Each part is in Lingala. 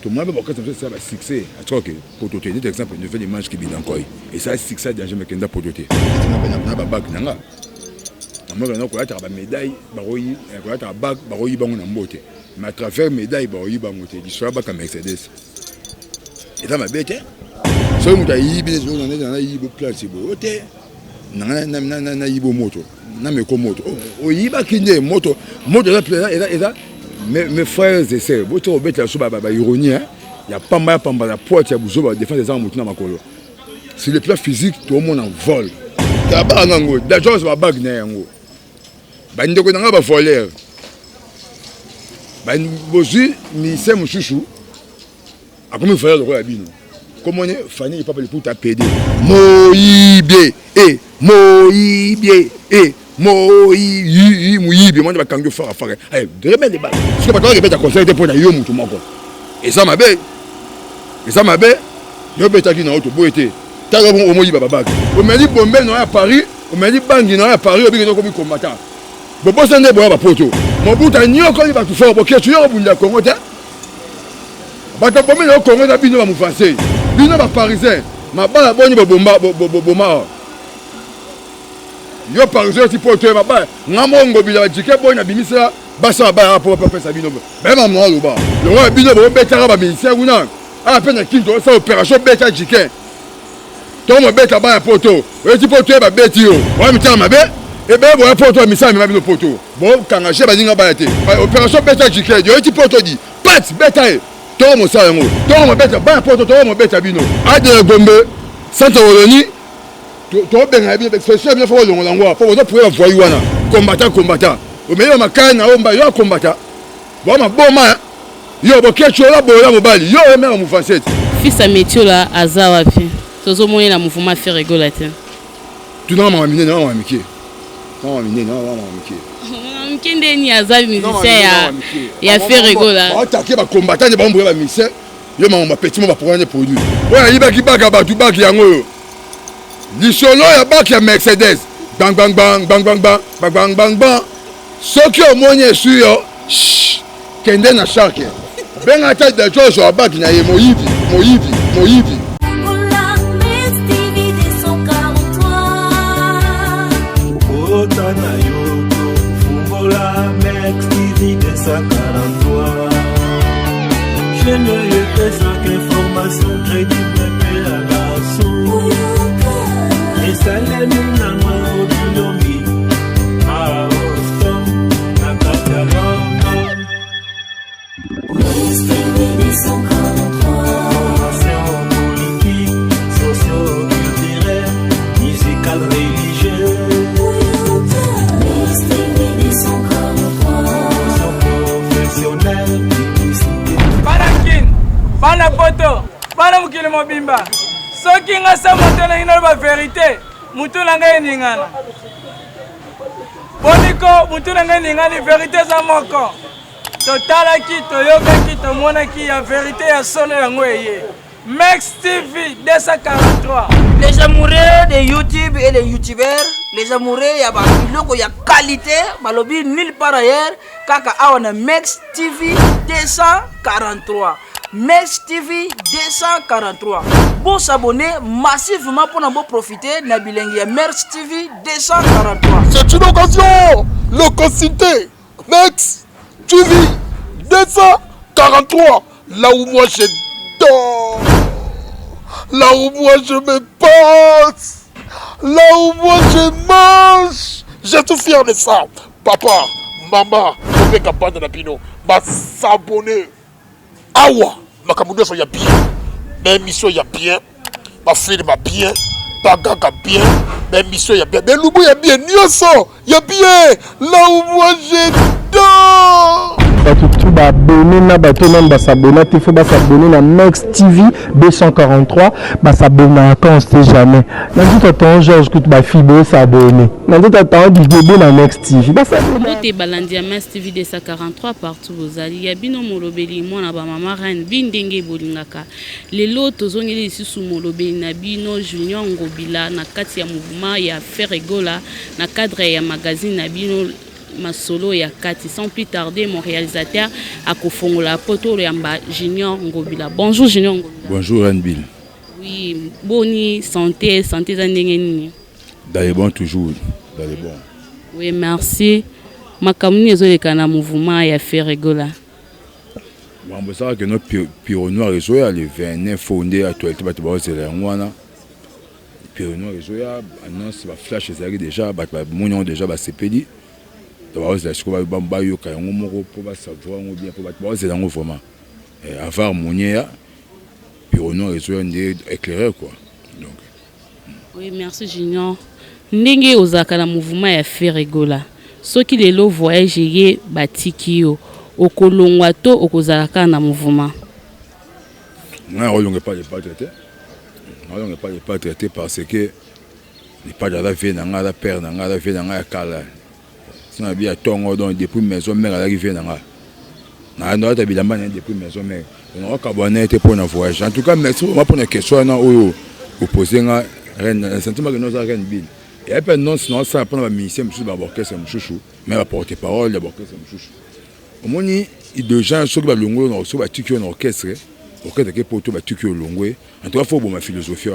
Tout le monde va ça va succès. À toi que pour tout par exemple, une nouvelle image qui vient encore. Et ça succès déjà jamais qu'un pour tout. On a pas bac nanga. On a une médaille, baroyi, on a un bac, baroyi bango na mbote. Mais à travers médaille, baroyi bangote. Il soit bac à Mercedes. Et ça m'a bête. So on a yibi les gens on a yibi place beau. Ote. Na yibo moto. Na me ko moto. O yiba kinde moto. Moto là et là. Mes frères et sœurs, votre objet la chose ironie, il y a pas mal la pointe, il y a besoin de défendre des armes dans ma colo. Sur le plan physique, tout le monde en vole. D'abord, la chose va bague n'ayant. Bande ko nanga ba voler. Bande bozi ni c'est mon chouchou. A comment faire le roi bino. Comment on est Fanny il pas pour t'appeler. Moïbe Moïbe, moi je vais quand faire affaire. Allez, de remettre des balles. Parce que pas toi répète à conseil pour na yo mutu moko. Et ça m'a bé. Yo beta qui na auto boité. Ta ga bon Moïbe baba. On m'a dit bombe non à Paris, on m'a dit bangui non à Paris, on bi comme combattant. Bo bosse ne boya ba poto. Mon buta nyoko il va tout faire pour que tu yo bunda Congo ta. Ba ta bombe no Congo na bino ba mu français. Bino ba parisien. Ma bala boni ba bomba. Yo par exemple si pour toi papa ngamongo bila jike boy na bimisa basa ba pour papa sa bino même moi lo ba le roi bino bo betara ba ministère una a peine kinto ça opération beta jike to mo beta ba poto o ti poto ba beti yo wa mi tama be e be bo poto mi sa mi bino poto bo kanga she ba ninga ba te opération beta jike yo ti poto di pat beta e to mo sa yango to mo beta ba poto to mo beta bino a de gombe Santa Woloni to benga bien expression bien faut longo langwa pour vous pour voyer wana combattant au meilleur makana omba yo combattant bon ma boma yo bo kecho la bola mobali yo même mu français fils à métier là azawa fi tozo moyen na mouvement faire rigoler tu non ma mine non ma miki Mkende ni azabi musicien ya faire rigoler ba attaquer ba combattant ba mboya ba musicien yo ma petit mo ba prendre produit ouais yiba ki baka ba tu baki yango yo Lisolo ya bak ya Mercedes. Bang bang bang bang bang bang bang bang bang bang. Soki o monye suyo. Kende na shark. Benga tête de George wa bak na ye moyibi. Otana yo, Fumbola Max TV 243. Je ne lui fais sans information crédible mais à la source. Et ça l'est nous n'a pas autonomie. Ah, Austin, n'a pas de Max TV 243. Formation politique, socio-culturelle, musicale, religieuse. Max TV 243. Professionnelle, Banakin, Banapoto, Banamukile Mobimba. Soki nga sa moto na ino ba vérité, mutu na ngai ningana. Boniko mutu na ngai ningani vérité za moko. Totalaki toyokaki tomonaki ya vérité ya solo yango eye. Max TV 243. Les amoureux de YouTube et les youtubeurs, les amoureux ya ba biloko ya qualité, balobi nulle part ailleurs kaka awana Max TV 243. Max TV 243. Bon s'abonner massivement pour nous profiter de bilingue Max TV 243. C'est une occasion. L'ococité. Max TV 243. Là où moi je dors. Là où moi je me passe. Là où moi je mange. J'ai tout fier de ça. Papa, maman, on est capable de la pino. Ma s'abonner. Awa, ma camouflage il y a bien, mes missions il y a bien, ma film il y a bien, ma gaga bien, mes missions il y a bien, mais l'oubou il y a bien, Nyoso il y a bien, là où moi j'adore. Tout abonné na bateau nan s'abonner il faut s'abonner na Max TV 243 s'abonner quand on sait jamais dans tout temps Georges que tu vas fiber s'abonner dans tout temps du bébé na Max TV Bote balandia Max TV 243 partout vous allez ya bino molobeli mona ba mama ran bindenge bolingaka lelo tozongeli isusu molobeli na bino Junior Ngobila na kati ya mouvement ya faire rigola na cadre ya magazine na bino masolo ya kati. Sans plus tarder, mon réalisateur a kofongola poto yamba Junior Ngobila. Bonjour Junior Ngobila. Bonjour Renville. Oui, boni santé zandengeni. Dans les bons toujours, dans les bons. Oui, merci. Makamuni ezoleka na mouvement ya Ferregola. Bon, ça que notre Pyro Noir et Zoya, le 29 fondé à Toilette Batouba, c'est la Mouana. Pyro Noir et Zoya, annonce, flash, c'est déjà, mon déjà, c'est pédi. Donc, c'est ce qu'on va bambayo, quand on va savoir, on bien, pour battre, c'est dans le vraiment. Avoir Mounia, Pyro Noir et Zoya, éclairé, quoi. Donc. Oui, merci Junior. Ndenge ozaka na mouvement ya Ferregola. Soki lelo voyage ye batiki yo. Okolongwa to okozalaka na mouvement. Non, on ne pas les pas traiter. On ne pas les pas traiter parce que les pas de la vie dans la père dans la vie dans la cala. Si on a bien tongo donc depuis maison mère à l'arrivée dans la. Na no ta bilamba depuis maison mère. On a cabane été pour un voyage. En tout cas, merci moi pour une question na o poser nga reine sentiment que nous a reine bill. Et après non sinon ça prendre la mission monsieur ba orchestre chouchou. Mais la porte-parole de orchestre chouchou. Au moins, il y a des gens qui ont longué dans un orchestre, orchestre qui pour tout battu longué. En tout cas, il faut ma philosophie.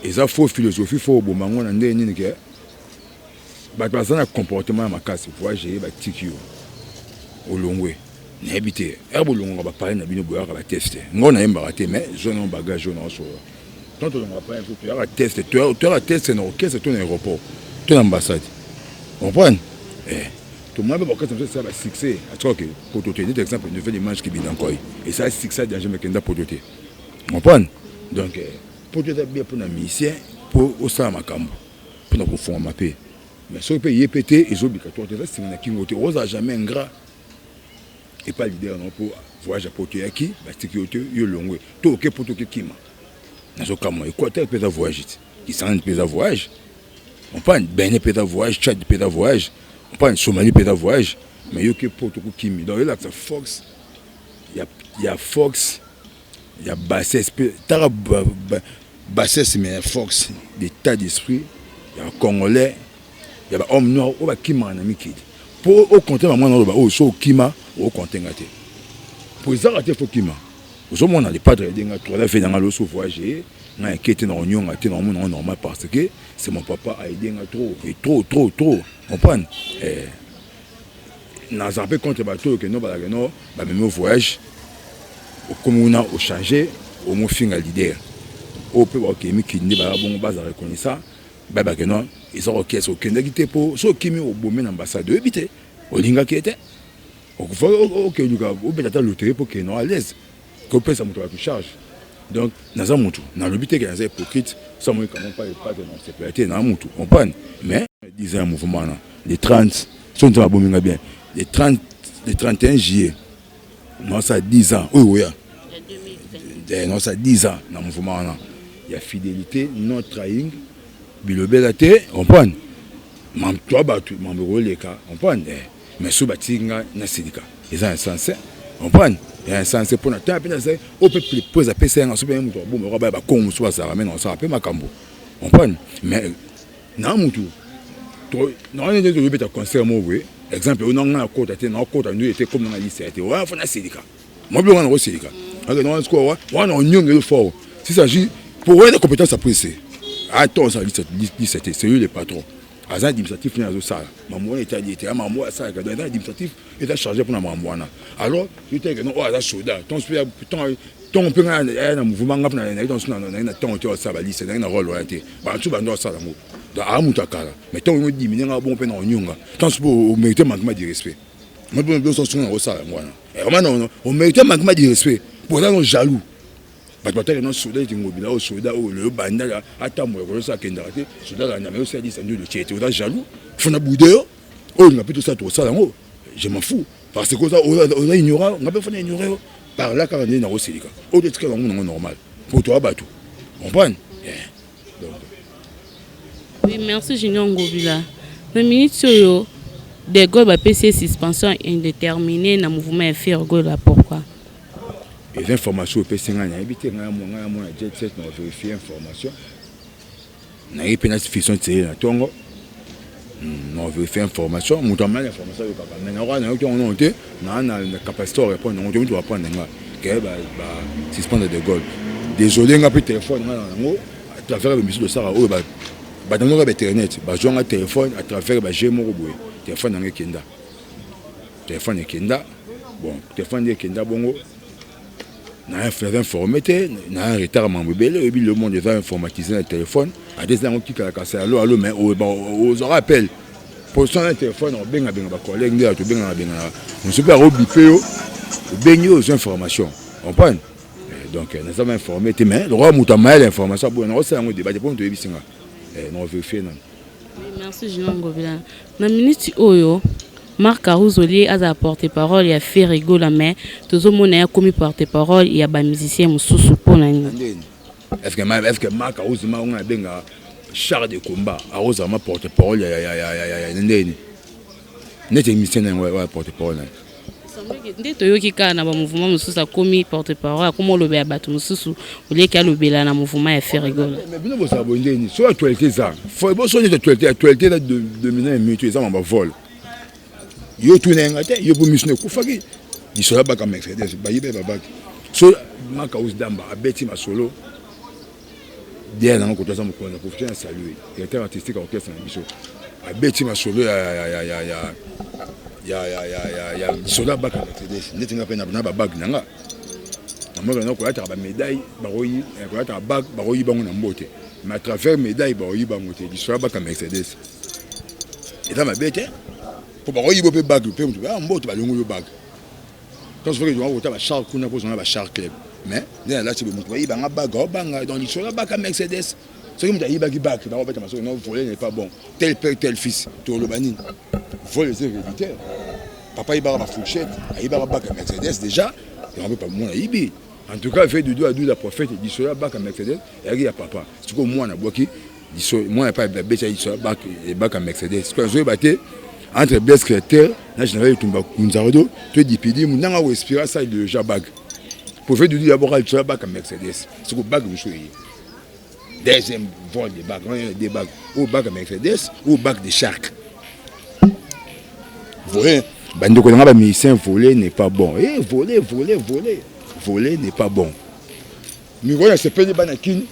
Et ça, faut philosophie, faut bon mango na ndeni que. Bah, parce que le comportement ma casse, voyager battu au longué. N'habiter. Herbe longué va parler na bino boire va tester. On a embarrassé mais je n'ai pas bagage on sur. Quand on va pas il faut faire tester. Tu as testé dans orchestre ton aéroport, ton ambassade. On comprend? Tout le monde va ça va succès. À toi que pour te donner exemple, une nouvelle image qui vient encore. Et ça succès déjà mais qu'un pour te. Comprendre? Donc pour te bien pour la mission pour au sein macambo pour nous fond ma paix. Mais ce pays est pété ils obligatoire de rester na kingote osa jamais ingrat. Et pas leader non pour voyage pour te qui ba sécurité yo longwe. To OK pour to kima. Na zo kama Équateur peut voyager. Ils sont peut voyage. On prend Bénin peut voyage, Tchad peut voyage. On prend Somalie peut voyage, mais il y a que pour tout Kimi. Donc il y a Fox, il y a Fox, il y a bassesse, bassesse mais Fox, d'état d'esprit, il y a Congolais, il y a homme noir, il y a Kima en ami kid. Pour au compter maman non au so Kima au compter ngate. Pour ça rater faut Kima. Au so on a les padres d'inga toi la fait dans le so voyager, na inquiété dans union ngate dans mon normal parce que c'est mon papa a aidé trop et trop. On prend n'a pas contre bateau que nous balagano ba même voyage comme on a au changer au mon fin à leader au peu OK mi qui ne ba bon base reconnaissant ba que non ils ont OK so kende kité pour so kimi au bon ambassadeur éviter au linga qui était au faut OK du gars au peut-être l'autre pour que non à l'aise que peut ça moto charge. Donc dans un mutu dans le but que dans hypocrite ça moi quand pas de non c'est peut-être dans mutu on prend mais disait un mouvement là les 30 sont pas bon bien les 31 juillet non ça 10 ans oui non ça 10 ans dans le mouvement là il y a fidélité non trahing bilobelate on prend même toi battu même relais cas on prend mais sous batinga na sidika ils ont un sens on prend il y a un sens pour notre temps c'est au peut poser à PC en super moto bon on va comme soit ça ramène on ça peut makambo on prend mais na mutu to non on est de le concert moi oui exemple on a côté nous était comme dans la liste était ouais faut na sidika moi bien on a sidika alors non score on a nyonge fort si ça agit pour avoir des compétences appréciées attends ça liste c'est lui le patron agent administratif na zo sala maman était dit maman ça que dans administratif était chargé pour na maman alors je était que non oh ça soldat ton peut na mouvement na ton tu ça liste na rôle ouais ba tu ba ndo ça ngo da amutakala mais ton on dit minga bon pe na nyonga ton pour mériter manquement de respect moi bon so son na ça moi et non on mérite manquement de respect pour ça on jaloux battre non soldat ngobila au soldat le banda atamwe ko ça kenda te soldat na mais aussi dit ça de tiete on jaloux fona boudeur oh on a plutôt ça tout ça ngo je m'en fous parce que ça on a ignoré on a pas fait ignorer par là quand on est dans Rosilika au de très normal pour toi bateau comprends donc oui merci Junior Ngobila le ministre yo de go ba PC suspension indéterminée na mouvement Ferregola pourquoi les informations au PC ngana habité ngana mon jet set na vérifier information na ipena suffisant de na tongo On veut faire information, montant mal information mais on a une capacité à répondre, on doit prendre suspendre de Gaulle. Désolé, on a pris téléphone à travers le monsieur de Sarah, on a internet, on a téléphone à travers le téléphone dans Kenda. Téléphone est Kenda, bon, téléphone est Kenda, bon, on a fait informer, on a un retard à m'embêler, le monde est informatisé le téléphone, à des gens qui ont allô, mais on se rappelle. Pour son téléphone, on a des collègues, on se peut rebipper aux informations. On comprend? Donc, nous avons informé, mais le roi a mal l'information, on a un débat pour nous vérifier. Merci, Julien Ngobila. Dans la minute Oyo, Marc Arouzoli a porte-parole, il a fait rigoler, mais tout le monde a commis porte-parole, il y a des musiciens qui sont sous Est-ce que Marc Arouzoli a un char de combat, Arouzoli porte-parole, il y a des musiciens qui porte-parole. Nde toyoki kaka na bamouvement mosusu akomi porte-parole akomi oloba ya bato mosusu oleki alobela na mouvement ya fe rigole mais bino bosala bondeni so actualité eza bosoni actualité na dominant minute eza mamba vol yo tunenga te yo bomisino ekufaki lisola baka Mercedes bayibe babaki so Marc Arouzoli Damba abeti masolo dia nango kotoza mokonzi profiter na saluer directeur artistique orchestre na biso abeti masolo ya soda baka Mercedes ndeti nga pe na bag nanga namaka na ko yata ba médaille baroyi ko yata bag baroyi bango na mbote mais à travers médaille baroyi bango te soda baka Mercedes et dans ma bête pour baroyi bo pe bag pe mbote ba longo yo bag quand je veux que je vois ba char kuna pour ba char club mais là c'est mbote ba yibanga bag o banga dans soda baka Mercedes ce qui me dit bag ba ba ta non voler n'est pas bon tel père tel fils tout le banine vol les héréditaires. Papa il a la fourchette, il a la bac à Mercedes déjà, et on ne peut pas moins ibi. En tout cas, il fait du dos à dos la prophète, il dit sur la bac à Mercedes, et il y a papa. C'est comme moi, on a qui moi, pas de bête, il sur la bac à Mercedes. Quand je vais battre entre Blaise Créateur, là je n'avais pas Kunzardo, tu dis pidi, mon n'a respirer ça de jabag. Pour faire du dos d'abord sur la bac à Mercedes. C'est comme bac de choyer. Deuxième vol des bacs, des bacs, ou bac à Mercedes, ou bac de Shark. Voler, musicien voler n'est pas bon. Eh, voler n'est pas bon. Mais voilà, c'est pas des banakines.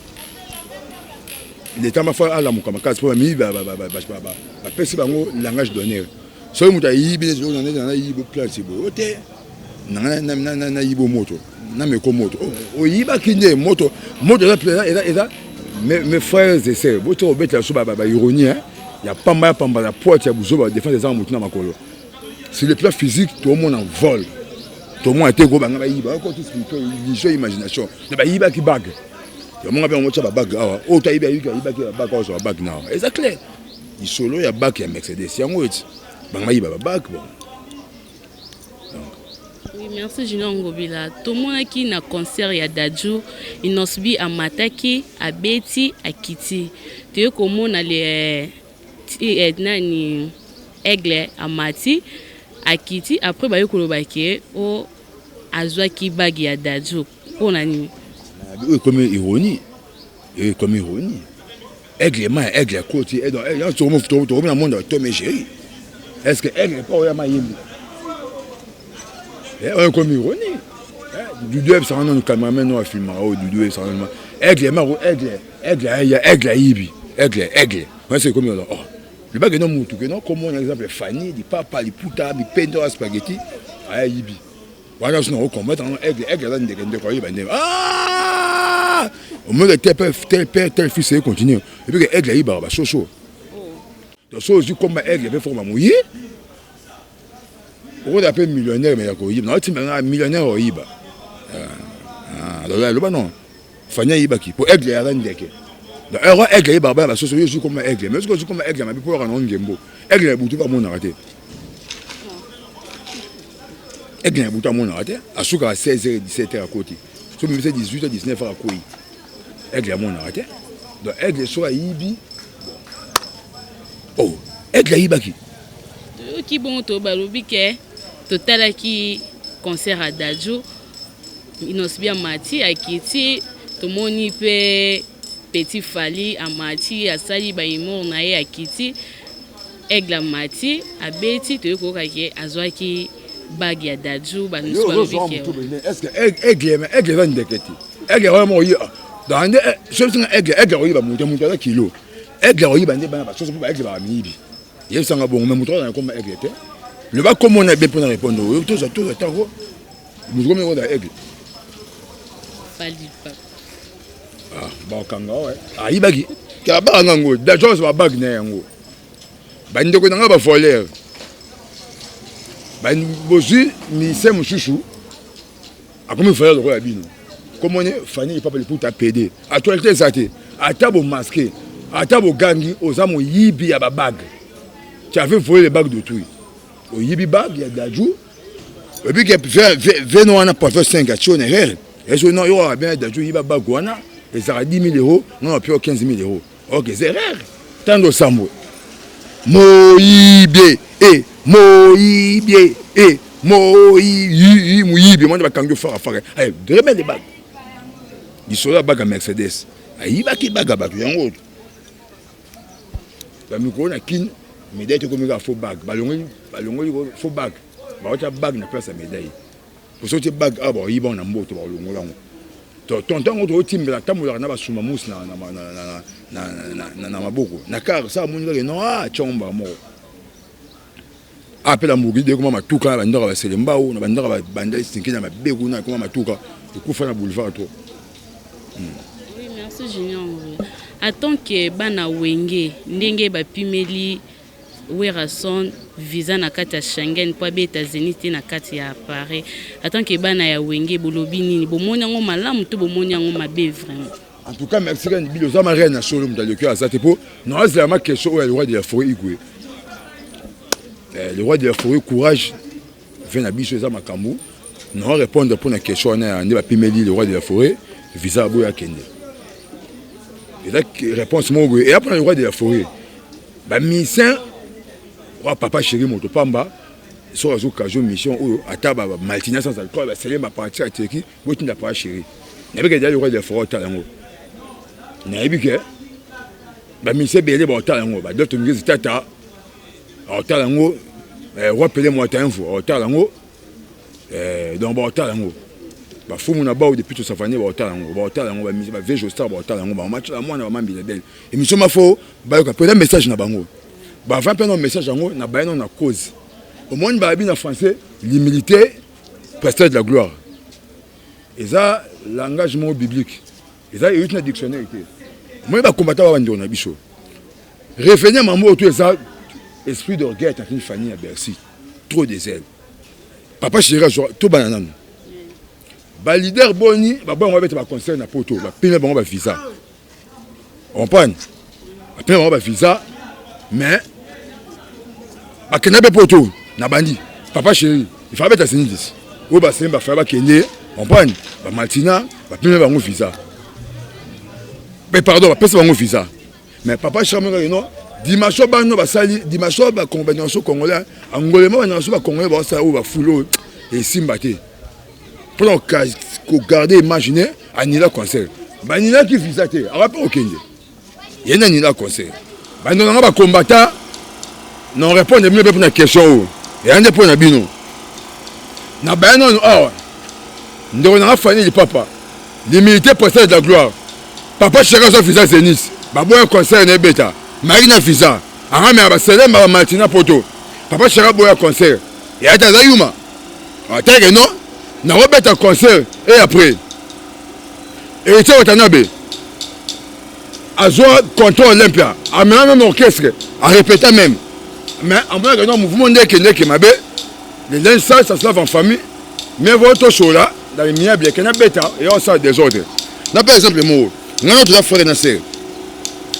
Il est temps à la moukamaka, c'est pas mi langage d'honneur. So muta yibi les gens na yibo place bo. Ote na yibo moto. Na me ko moto. O yiba kinde moto là mes frères et sœurs, boto obeta so ba ironie hein. Il y a pas mal la pointe ya buzo ba défendre les armes na makolo. Sur le plan physique, tout le monde en vole. Tout le monde a été gros, il y a encore tout ce imagination. Il y a qui bague. Il y a un bague. Oh, tu as dit qu'il y a un bague. C'est clair. Il solo, il y a bague, il y a Mercedes. Il y a un bague. Oui, merci Julien Ngobila. Tout le monde qui a un concert à Dadju, il a subi à Mataki, à Betty, à Kitty. Tu sais comment on a les aigle à Mati. Akiti après ba yokolo baké o azwa ki bagi ya Dadju pona nini comme ironie aigle côté et dans tout le monde Tom et Jerry est-ce que aigle pas ya mayimbi et comme ironie du deux ça on cameraman no film du deux ça aigle yibi aigle c'est comme là. Le bague non moutou que non comme un exemple Fanny dit papa li puta bi pendo spaghetti ay yibi voilà sinon on combattre aigle là de quoi il ah au moins tel père tel fils et continue et puis aigle yiba ba chocho donc so aussi comme aigle fait forme mouillé on appelle millionnaire mais ko yiba non tu me millionnaire o yiba alors là non Fanny yiba qui pour aigle là ndeke. Alors, aigle, barba, la société, je suis comme aigle. Mais je suis comme aigle, mais pour un gembo. Aigle, boutou pas mon arrêté. Aigle, boutou pas mon arrêté. À souka à 16h, 17h à côté. Si vous mettez 18h, 19h à côté. Aigle, mon arrêté. Donc, aigle, soit Ibi. Oh, aigle, Ibaki. Qui bon, to balobi ke, total qui concert à Dadju. Il nous bien Mati, à Kitty, tout le monde peut. Petit Fali, Amati, Asali, Baïmour, Naé, Akiti, Aigle Mati abeti toyokokaki azwaki bag ya Dadju est-ce que aigle va ndeketi aigle vraiment yi dans des choses aigle yi ba monter la kilo aigle yi ba ndeba ba chose ba aigle ba mibi il sanga bon mais monter na comme aigle te le va comment on a bien pour répondre tout ça temps nous comme on a aigle Fali pas ah ba kanga ouais ah ibagi ka ba ngango Dadju ba bag na yango ba ndeko na ba voler ben bozu ni c'est mon chouchou a comme il fallait le roi bino comme on est Fanny papa le pour t'apaider actualité ça té à tabo masqué à tabo gangi aux amo yibi ya ba bag tu avais volé les bagues de tout au yibi bag ya Dadju et puis que veno ana pour faire 5 actions erreur et je non yo bien Dadju yiba bag wana et ça a 10 000 euros non puis 15 000 euros OK c'est erreur tant de sambo moyibe moyibie moyibi moi bakangi fara ay dremel de bag isola bag Mercedes ay baki bag ba yango ba mikro na kin médaille to comme faux bag balongoli faux bag ba ota bag na place médaille pour sortir bag ah bon yibon na mboto ba longola ngo tonton to timbela tamola na ba suma mus na maboko na car ça mon non ah chomba mo appela mugi de comment matuka bandora ba selembao na bandora ba bandai sinkina mabegu na comment matuka ekufa na boulevard to oui merci Junior attends que bana wenge ndenge ba pimeli Werason visa na kati ya Schengen po be États-Unis te na kati ya Paris attends que bana ya wenge bolobi nini bomoni ngo malamu to bomoni ngo mabe vraiment en tout cas merci Ren Biloza marraine na solo mta le cœur ça te po non c'est la question le roi de la forêt igwe le roi de la forêt courage vient à biso za makambu non répondre pour la question na ne ba pimeli le roi de la forêt visa boya kende et là réponse mo et après le roi de la forêt ba mission roi papa chéri moto pamba sur la occasion mission ou ataba maltina sans alcool ba célèbre partir à Turquie botinda pas chéri n'avait que le roi de la forêt talango n'avait que ba mission belé ba talango ba d'autres ngezi tata talango roi pelé moi info talango donc ba talango ba fumu na baou depuis tout ça fane ba talango ba mission ba vejo star ba talango ba match la moi na mambi la belle émission ma fo ba ko peut message na bango ba va prendre un message en haut na ba na cause au monde ba bi na français l'humilité précède de la gloire et ça l'engagement biblique et ça il y a une dictionnaire moi ba combattre ba ndona biso revenir mambo autour ça esprit d'orgueil ta famille à Bercy trop de zèle papa chéri tout banana ba leader boni ba bon ba ba conseil na poto ba pina ba ba visa on prend ba pina ba visa mais ba kenabe poto na bandi papa chéri il faut mettre asini d'ici ou ba semba fa ba kende on prend ba Martina ba pina ba visa mais pardon ba pesa ba visa mais papa chéri non dimanche bano basali dimanche ba combinaison congolais angolais ba na so ba congolais ba sa ou ba fulo et simbate pour garder imaginer anila concert ba nila ki visa te a rapport au kende yena nila concert ba non ba combattant non répondre mieux pour la question et ande pour na bino na ba non ah ndeko na fani le papa les militaires possèdent de la gloire papa chéri so visa Zénith ba boya concert na beta Marina visa anga me ba selema ba Martina poto papa chéri boya concert et ata zayuma atake non na robeta concert et après et tu watanabe azwa contrôle Olympia a même orchestre a répéter même mais en moins que non mouvement ndeke mabe les linges ça se lave en famille mais votre show là dans les miens bien que na beta et on ça désordre na par exemple mo ngana tu la frère na sœur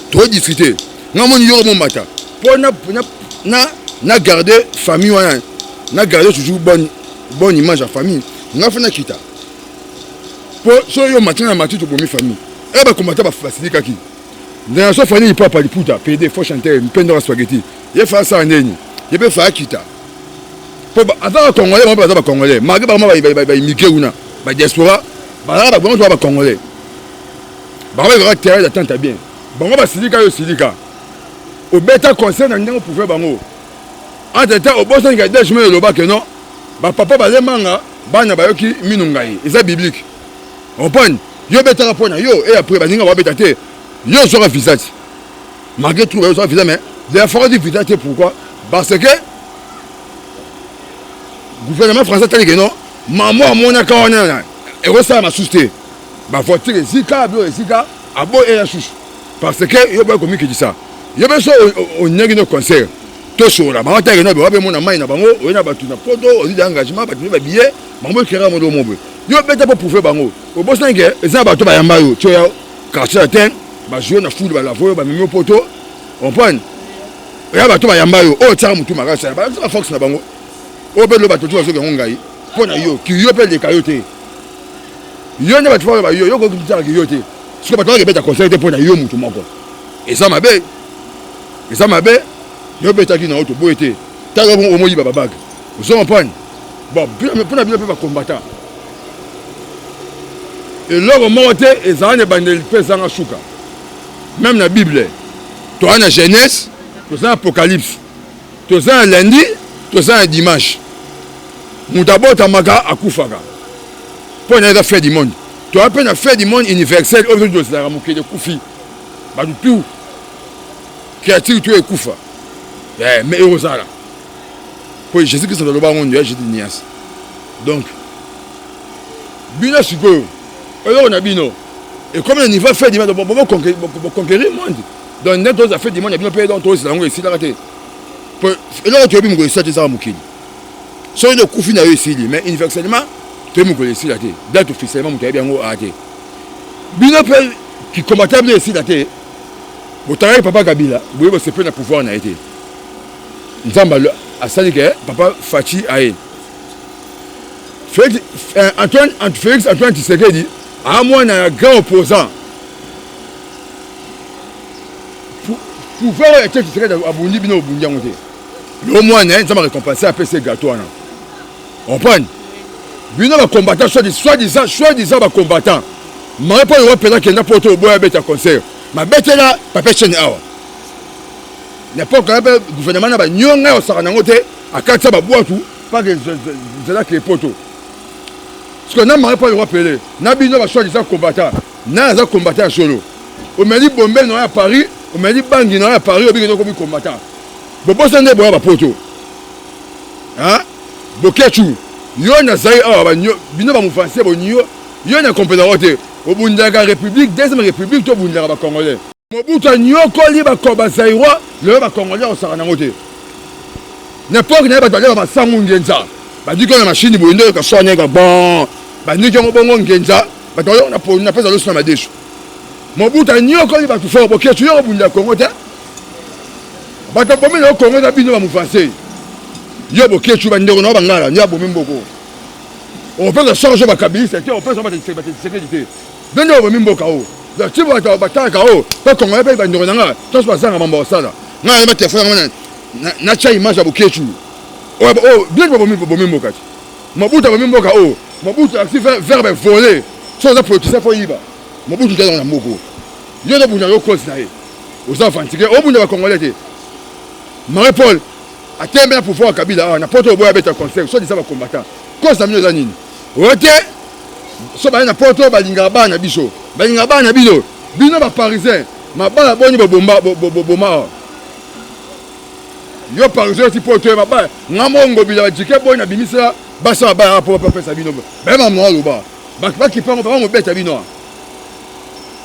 trop discuter ngamo ni yoro mon mata pour na garder famille wana na garder toujours bonne image à famille na fana kita pour so yo matin to bomi famille e ba combattre ba faciliter kaki dans so famille papa liputa PD faut chanter mpendo spaghetti ye fa ça ndeni ye be fa kita pour avant congolais ba congolais malgré ba immigré una ba diaspora ba bon ba congolais ba terre d'attente bien bon ba silika yo silika au bêta concert dans le pouvoir bango. Entre temps, au boss, il y a des chemins de l'oba que non. Papa va les manga, bana bayoki minungai. Et c'est biblique. On prend. Yo bêta la pointe, yo, et après, baninga va bêta te. Yo sera visage. Malgré tout, yo sera visage, mais il a fallu visage pourquoi? Parce que le gouvernement français a dit que non, maman, mon accord, et ça m'a susté. Ma voiture est zika, zika, à beau et la chouche. Parce que yo pas commis qui dit ça. Yo bien sûr, on a un concert. Tout sur la maman, t'as une bonne mon amie, na bango, on a battu na photo, on dit d'engagement, battu na billet, maman qui rame dans mon bout. Yo bête pour prouver bango. Au boss n'engage, ils ont battu ba yambayo, tu vois, quartier latin, ba jouer na foule, ba la voyer, ba même poto, on prend. Ya battu ba yambayo, oh tiens mutu marasa, ba ça fox na bango. Au bête le battu tu vas sur ngai. Pour na yo, qui yo pèle des caillotés. Yo ne battu ba yo, yo ko dit ça cailloté. Ce que battu bête à concert pour na yo mutu moko. Et ça m'a bé. Et ça m'a bé. Yo bête qui na auto boité. Ta ga bon au moyi ba bag. Vous comprenez? Bon, pour na bien pas combattant. Et là, au monté, ils ont des bandits qui sont en chouka. Même dans la Bible, tu as la Genèse, tu as l'Apocalypse, tu as un lundi, tu as un dimanche. Moutabo Tamaka à Koufaka. Pour la fête du monde. Tu as la fête du monde universelle, aujourd'hui, c'est la ramouké de Koufi. Bah, tout. Qui a tiré tout et Koufa. Mais Erosa là. Pour Jésus-Christ, c'est le bas monde, j'ai dit Nias. Donc, Bina Sugo. Alors on a bino. Et comme on y va faire du monde, on va conquérir le monde. Donc net on a fait du monde, il y a bien payé dans tous les langues ici là. Et là tu as bien ça ça mukini. So de Koufi na ici mais universellement tu es mukini ici là. Date officiellement tu as bien arrêté. Bino qui combattable ici là. Vous travaillez papa Kabila, vous voyez c'est peu de pouvoir na été. Nzamba a sali que papa Fachi aé. Félix Antoine Tshisekedi à moi un grand opposant. Pouvoir être Tshisekedi à Bundi bino Bundi ngote. Le moins ça m'a récompensé à PC gâteau là. On prend. Bino va combattant soi-disant va combattant. Mais pas le pédant qui n'a pas au bois bête à concert. Ma bête là papa chaîne awa. N'importe quel gouvernement va nyonga au saranangote à quand ça va boire tout pas que c'est là qui est poteau. Parce que n'a pas le droit pelé. N'a bino va soi-disant combattant. N'a pas combattant solo. On m'a dit Bombay non à Paris, on m'a dit Bangui non à Paris, on m'a dit comme combattant. Bobo ça n'est pas poto. Hein? Bokechu. Yo na zai awa bino va m'offenser bon yo na compétence au Bundaga République, deuxième République to Bundaga ba Congolais. Mobutu nyoko li ba koba zairwa, le ba Congolais au saranangote. N'importe n'a pas d'aller ba sangu ngenza. Ba dit que la machine bondo ka soigner ka bon. Ba dit que bongo ngenza, ba to on a pas le son ma déchu. Mobutu nyoko li ba tout faire boké tu yo Bundaga Congo ta. Ba to bomi le Congo da bino ba m'offenser. Yo boké tu ba ndeko no ba ngala, nya bomi mboko. On peut le changer ma cabine, c'est on peut se sécurité. Donnez au même bocao. Donc tu vas te battre cao, pas qu'on va pas nous renanga. Tout ça ça mambo ça là. Na mettre téléphone na cha image à bokechu. Oh bien pour même bocati. Mobutu même bocao. Mobutu a fait verbe voler. Ça ça pour ça faut y va. Mobutu dans la moko. Yo de bunya yo cause na e. Aux enfants tiké au bunya congolais té. Marie-Paul a tellement pouvoir Kabila na poto boya beta conseil, soit dit ça va combattant. Cause ça mieux zanine. OK? So ba na poto balinga bana biso. Balinga bana biso. Bino ba parisien. Ma bala boni bomba. Yo parisien ti poto ba ba. Ngamongo bila jike boy na bimisa basa ba pour pesa bino. Ba ma mo loba. Ba ki pa mo beta bino.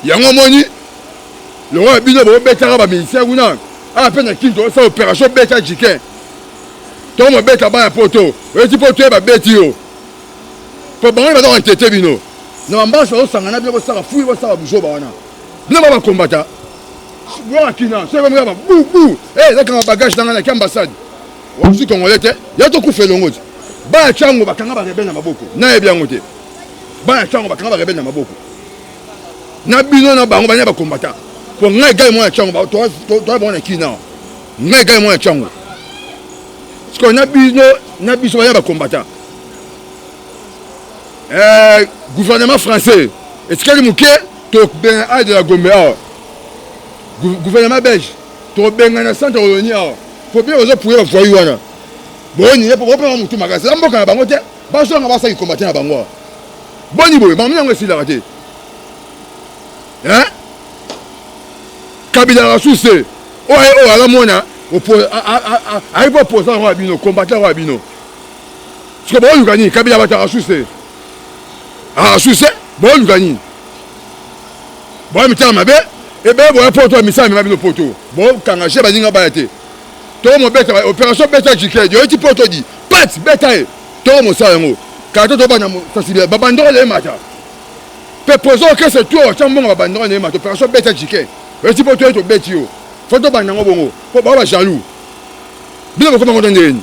Yango moni. Le roi bino bo beta ba ministère kuna. A peine kinto ça opération beta jike. To mo beta ba poto. O ti poto ba beti yo. Pour bon va dans entêter bino. Non ambassadeur au sangana bien ça fouille ça boujo ba wana. Bien ba combattant. Voilà kina, c'est comme ça bou. Eh là quand bagage dans la ambassade. On dit qu'on était, il y a tout coup fait longo. Ba chango ba kanga ba rebelle na maboko. Na e bien ngote. Ba chango ba kanga ba rebelle na maboko. Na bino na bango ba combattant. Pour nga gars moi chango ba toi bon kina. Nga gars moi chango. Parce qu'on a bino na biso ba combattant. Gouvernement français, est-ce que le mouquet, tu as de la Gombe, gouvernement belge, tobenga na centre Wallonie awa faut bien ozo pouiller bavoyi wana boni ye pour prendre mutu makasi la mboka na bango te bazonga basaki combattre na bango boni boye mamu yango esilaka te hein Kabila rasuse oye ala mona ayi po posa roi bino combattre roi bino parce que bon gagner Kabila bata rasuse bon gagner bon mitama mabe et ben bon poto misami mabino poto bon kangache bazinga bayate to mo beta opération beta jike yo ti poto di pat beta e to mo sa yango ka to bana mo sensible babandoro le mata pe pozo que c'est tout chambo babandoro le mata opération beta jike yo ti poto to beti yo foto bana ngo bongo po ba jaloux bila ko ko ndenge ni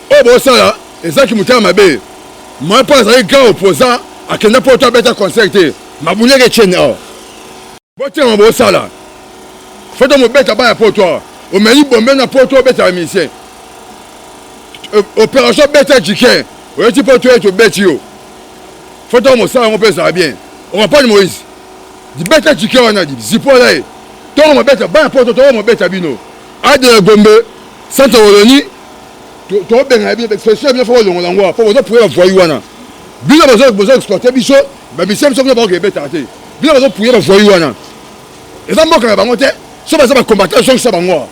o bo sala ezaki mutama mabe moi pas ça grand opposant à kenda poto beta concerté mabunye chene o bote mo bo sala foto mo beta ba ya poto o meli bombe na poto beta misien opération beta jike o ti poto to beti yo foto mo sala mo pesa bien on va pas de Moïse di beta jike wana di zipola e to mo beta ba ya poto to mo beta bino ade gombe centre Wallonie to benga bien expression bien fo longo langwa po zo pouiller voyer wana bino bozo exploiter biso ba misien so ba ko beta te bino bozo pouiller voyer wana eza mboka na bango te so ba combattre so sa bango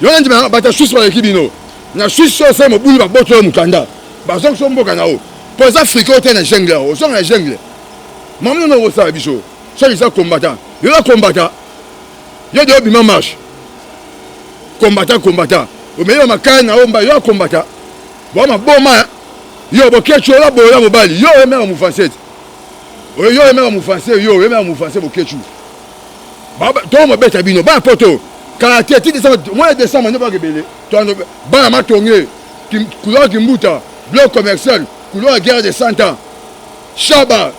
yo ndi ba ta Suisse ba ekibino na Suisse so sa mo bulu ba boto mukanda ba so mboka na o po za Afrique te na jungle o so na jungle mamu no sa biso so isa combattant yo la combattant yo de obima marche combattant o meilleur makana na omba yo combattant bo ma boma yo bo kecho la bo la mobali yo e mera mu français o yo e mera mu français yo e mera mu français bo kecho baba to mo beta bino ba poto karaté ti décembre mois de décembre ne pas rebelle to ba ma tonge couleur kimbuta bloc commercial couleur guerre de 100 ans Chaba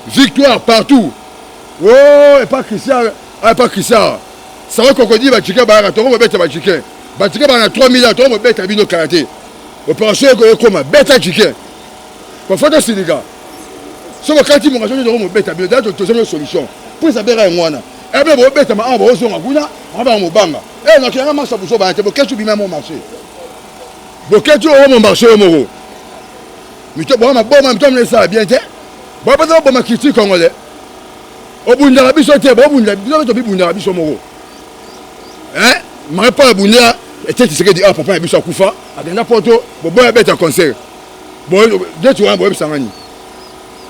victoire partout oh et pas Christian ça va cocody ba chika ba to mo beta ba chika ba na 3 millions to mo beta bino karaté opération ko koma beta chika ko foto siliga so ko kati mo ngajoni mo beta bino dato to solution pour ça bera ngwana ebe bo beta ma abo zo nguna aba mo banga na kianga masa buso ba te bo ketu bima mo marché bo ketu o mo marché o mo mito bo ma bo ma mto mnesa bien te bo ba zo bo ma critique congolais o bunda biso te bo bunda biso to bunda biso mo ma pas bunda et tu sais que dit papa biso akufa agenda poto bo bo beta concert bo de tu bo sangani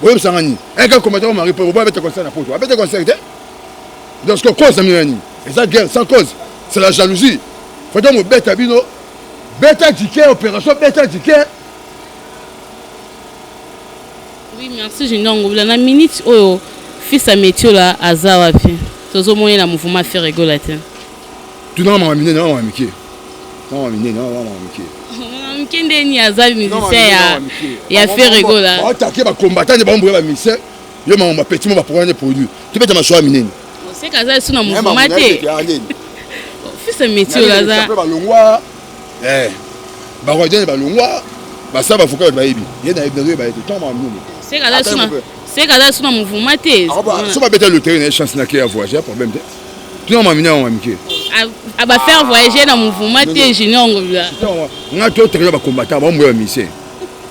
bo sangani e ka commentaire mari bo beta concert na poto beta concert te donc ce que causeamiani et ça guerre sans cause c'est la jalousie faut donc beta bino beta ticket opération beta ticket. Oui, merci Junior Ngobila na minute oyo fils à métier là azawa fi tozo moyen na mouvement faire rigoler te tu n'as pas miné non amitié non miné non amitié on kende ni azabi musicien ya faire rigoler ba attaquer ba combattant ba mboya ba musicien yo ma petit mo ba prendre produit tu peux te machoa miné c'est kaza suna mouvement te fils à métier là za ba longwa ba rodien ba longwa ba ça ba foka ba yebi yena ebere ba ete tant ma mnou c'est kaza suna mouvement te so ba beta le terrain chance na ki avoir j'ai problème te tu n'as pas miné en amitié à ba faire voyager dans mouvement te Junior Ngobila nga to terrain ba combattant ba mboya musicien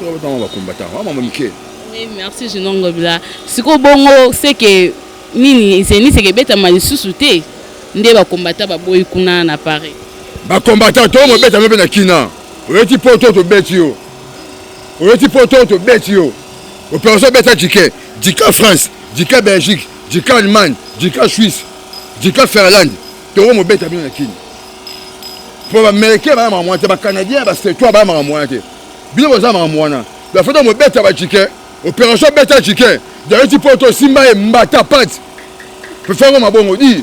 to ba combattant ba amitié. Oui, merci Junior Ngobila siko bongo c'est que nini c'est que beta malisusu te nde ba combattant ba boy kuna na Paris ba combattant to mo beta mbe na kina oti poto to betio opération beta jike jika France jika Belgique jika Allemagne jika Suisse jika Finlande to mo beta bien na kina pour américain ba ma moite ba canadien ba c'est toi ba ma moite bien ba za ma moana la photo mo beta ba jike opération beta jike de oti poto simba e mbata pat pour faire ma bongo di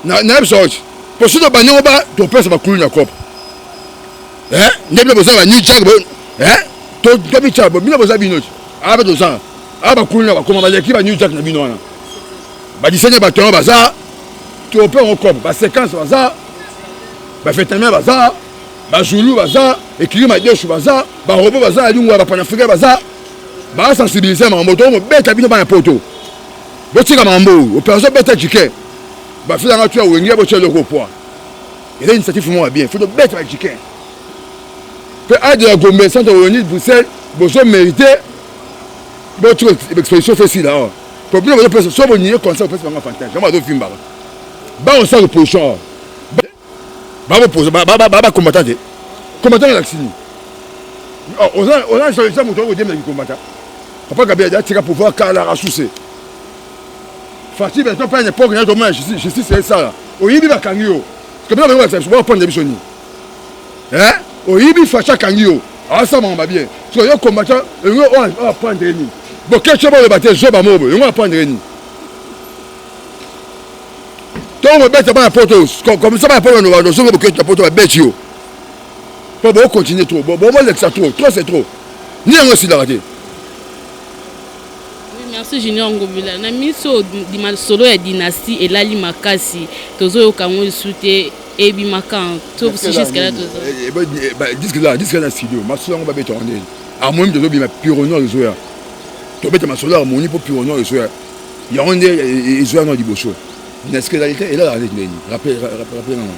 na episode pour ce banyo ba to pesa ba kulu na cop ndebe boza ba new jack bo to bi chabo bino boza bino aba to za aba kulu na ba koma ba l'équipe ba new jack na bino wana ba disenya ba ton baza to pe on cop ba séquence baza ba fetame baza ba zulu baza écrit ma deshu baza ba robot baza lingwa ba panafricain baza ba sensibiliser ma moto mo beta bino ba na poto botika mambo opération beta jike bah fais la tu as Wenge bo tu le poids et là initiative moi bien faut de bête avec chicken peut à de la Gombe centre de Bruxelles besoin mérité bon tu exposition fait ci là problème de personne soit bonnier comme ça peut se faire fantasme j'aimerais de film bah on sent l'opposition bah combattant l'action on a solution moto au début du combattant papa Gabriel a tiré pour voir Carla Rassoussé Fatih ben toi pas n'importe quel dommage justice c'est ça là au yibi ba kangio comme ça on va ça prendre des missions hein au yibi facha kangio ah ça m'a bien so yo combattant on va prendre ni bon quelque chose le battre zo ba mobo on va prendre ni toi on va mettre pas porte comme ça pas porte on va donc on va que porte va bête yo pas bon continuer trop bon ça trop c'est trop ni on aussi l'arrêter. Merci Junior Ngobila. Na miso di masolo ya dynastie et lali makasi. Tozo yo kango soute e bi makan. To jusqu'à là tozo. Disque là na studio. Masolo ngo ba beto ndé. A moi de bi ma pirono le zoya. To beta masolo a moni pour pirono le zoya. Ya onde e zoya no di boso. Dynastie réalité et là la ndé. Rappelez non.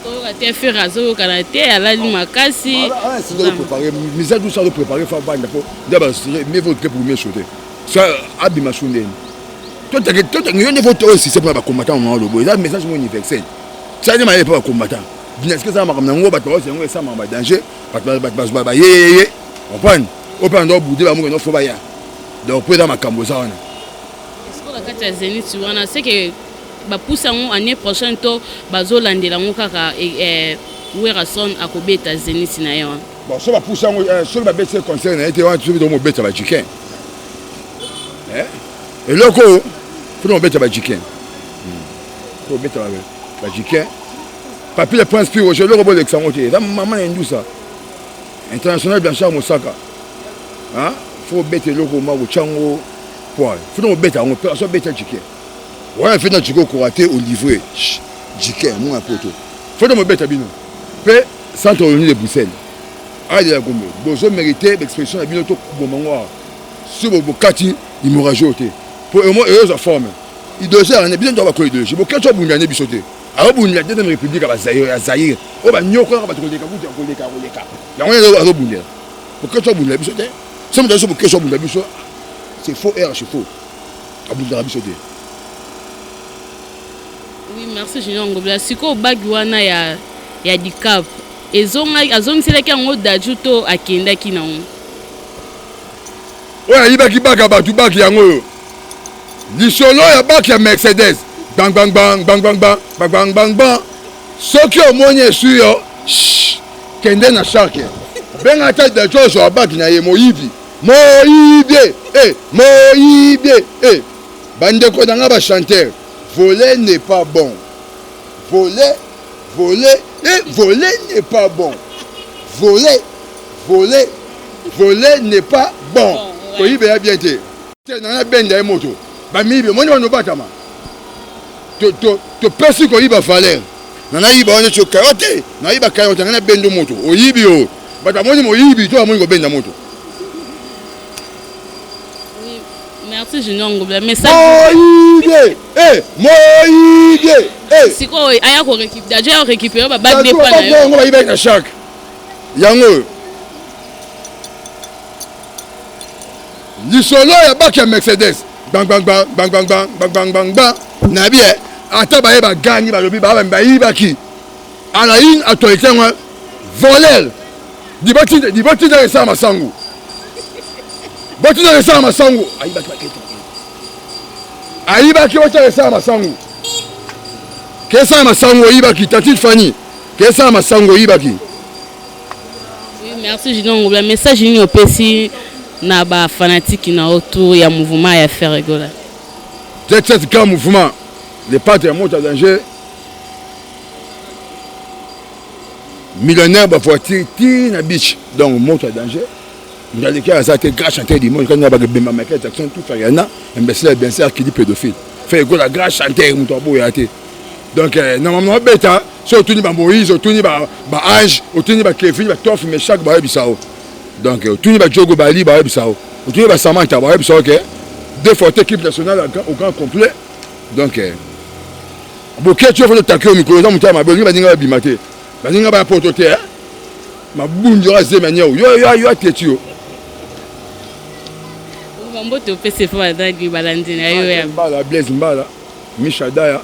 To yo te faire azo kana te lali makasi. Ah c'est de préparer. Misa tout ça de préparer fa banda pour. D'abord mais faut que pour me sauter. Ça abima chundeni toi tu ne faut aussi c'est pour les combattants on le là message mon universel ça ne m'a pas combattant est-ce que ça m'a ramené on va toi c'est ça m'a danger ba yé on prend au pendant bouder ba mo no faut ba ya donc pour dans ma cambo ça on est-ce que la carte Zenith tu vois c'est que ba pousse en année prochaine to bazo landela ngo kaka Werason akobeta Zenith na yo bon ça va pousser sur ba bête concert na été on tu do mo bête ba chicken et là il faut mettre ba chicken faut mettre ba chicken papier le prince puis aujourd'hui le robot d'examoté là maman indou ça international Blanchard Mosaka hein faut mettre le robot ma chango poil faut mettre on peut mettre chicken ouais fait notre chicken coraté au livret chicken moi un poteau faut mettre bino pe centre réuni de Bruxelles ah de la Gombe besoin mérité l'expression de bino to bomango sur bokati il m'aura jeté pour moi heureuse forme il doit on est bien dans la corridor j'ai beaucoup de choses bungane bisoté alors bunga la deuxième république à Zaïre oh ba nyoko ba to koleka la on est à bunga beaucoup de choses bungane bisoté ça me donne beaucoup de choses bungane bisoté c'est faux et archi faux à bunga bisoté. Oui merci Junior Ngobila siko bagi wana ya dicap azongi seleka ngo dajuto akenda kina on ouais ibaki baka batu baki yango lisolo ya baki ya Mercedes bang bang bang bang bang bang bang bang bang bang soki omoni suyo kende na sharke benga ta de chose ya baki na ye moyibi bande ko danga ba chanteur voler n'est pas bon voler n'est pas bon voler n'est pas bon. Oui, bien été. Tu n'as pas de moto. Bami, moi, on ne va pas. Tu perçois qu'il va falloir. On a eu des carottes. On a eu des carottes. On a eu des moto. Au Yibio. Mais moi, je suis toi, moi, je suis moto. Merci, Junior Ngobila. Mais ça. C'est quoi? Il y a déjà récupéré ma bague de panneaux. On va y mettre à chaque. Yango. Lisolo ya baki ya Mercedes bang bang bang bang bang bang bang bang bang bang na bien ata ba ba gangi ba lobi ba ba yibaki ana une autorité moi voler di bati da sa masangu bati da sa masangu ayibaki wata sa masangu kesa masangu yibaki tati Fanny kesa masangu yibaki. Oui merci Junior Ngobila message Junior pesi na ba fanatique na autour ya mouvement ya faire rigoler. C'est grand mouvement les patriotes montent à danger millionnaire ba voiture ti na beach donc monte à danger vous allez que ça était grand chanteur du monde quand on a ba bemba maquette action tout faire yana imbécile bien sûr qui dit pédophile fait rigoler la grand chanteur mutobo yate donc normalement bêta surtout ni ba Moïse surtout ni ba Ange surtout ni ba Kevin ba Toff mais chaque ba bisao. Donc, tout le monde joue au Bali, tout le monde Samantha, deux fois équipe nationale au grand complet. Donc, boke tu faut taquer au micro dans mutama ba ninga bimate ba ninga ba potote hein ma bunjo aze mania yo atetio mboto pese fo adagi balandina yo ya mbala Blaise Mbala Mishadaya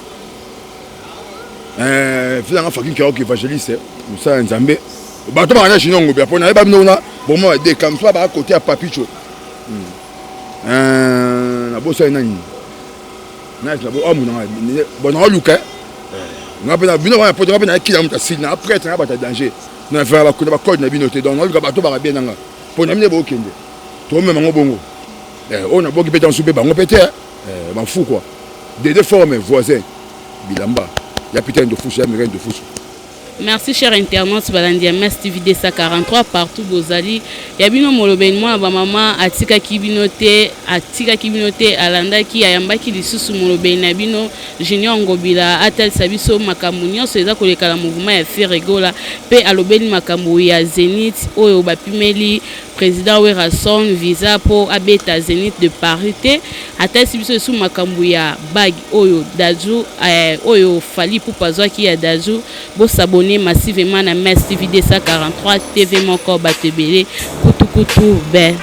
filanga fakin ki ok évangéliste musa nzambe bato bana chinongo bia pona ba binona bon moi de comme ça ba côté à papicho na bosa nani na la bo amu na bon na luka na pena bino ba poto na kila muta sina après na ba danger na faire ba kuna ba code na bino te donc na bato ba bien nanga pona mine bo kende to même ngo bongo on a beaucoup de temps souper bango pété m'en fous quoi des formes voisins bilamba ya putain de fou jamais rien de fou. Merci chers internautes balandia Mes TV 243 partout bozali ya bino molobeni mwana ba mama atika kibinote alanda ki ayambaki lisusu molobeni na bino Junior Ngobila atal sabiso makambo nyonso eza koleka la mouvement ya Ferregola pe alobeni makambo ya Zénith oyo bapimeli président Werason visa pour abeta Zénith de parité atal sabiso sous makambo ya bag oyo Daju oyo fali pour pazwa ki ya Daju bo sabone massivement na Mes TV 243 TV moko batebele kutu be